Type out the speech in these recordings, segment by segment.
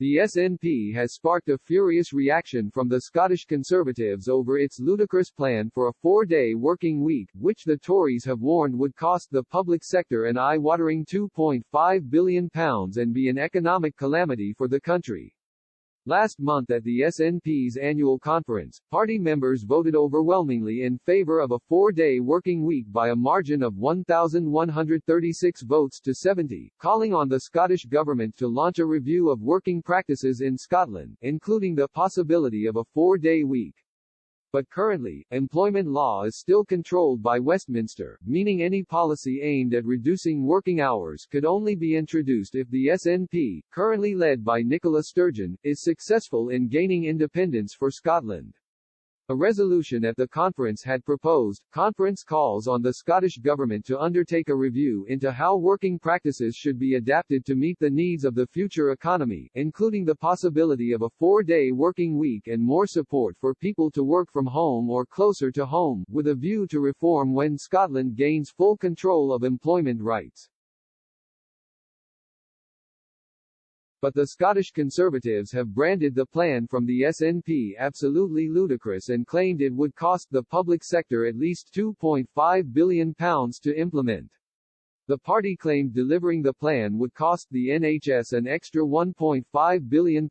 The SNP has sparked a furious reaction from the Scottish Conservatives over its ludicrous plan for a 4-day working week, which the Tories have warned would cost the public sector an eye-watering £2.5 billion and be an economic calamity for the country. Last month at the SNP's annual conference, party members voted overwhelmingly in favour of a 4-day working week by a margin of 1,136 votes to 70, calling on the Scottish Government to launch a review of working practices in Scotland, including the possibility of a 4-day week. But currently, employment law is still controlled by Westminster, meaning any policy aimed at reducing working hours could only be introduced if the SNP, currently led by Nicola Sturgeon, is successful in gaining independence for Scotland. A resolution at the conference had proposed, conference calls on the Scottish Government to undertake a review into how working practices should be adapted to meet the needs of the future economy, including the possibility of a 4-day working week and more support for people to work from home or closer to home, with a view to reform when Scotland gains full control of employment rights. But the Scottish Conservatives have branded the plan from the SNP absolutely ludicrous and claimed it would cost the public sector at least £2.5 billion to implement. The party claimed delivering the plan would cost the NHS an extra £1.5 billion,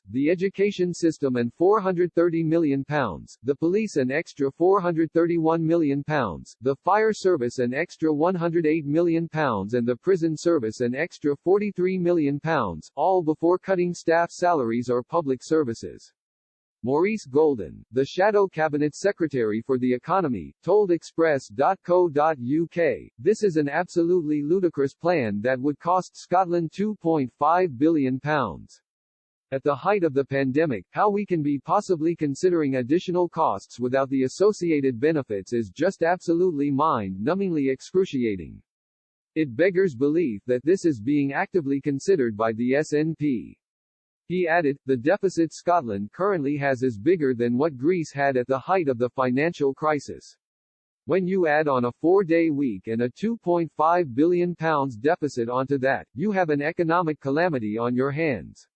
the education system an £430 million, the police an extra £431 million, the fire service an extra £108 million and the prison service an extra £43 million, all before cutting staff salaries or public services. Maurice Golden, the Shadow Cabinet Secretary for the Economy, told Express.co.uk, "This is an absolutely ludicrous plan that would cost Scotland £2.5 billion. At the height of the pandemic, how we can be possibly considering additional costs without the associated benefits is just absolutely mind-numbingly excruciating. It beggars belief that this is being actively considered by the SNP." He added, "The deficit Scotland currently has is bigger than what Greece had at the height of the financial crisis. When you add on a 4-day week and a £2.5 billion deficit onto that, you have an economic calamity on your hands."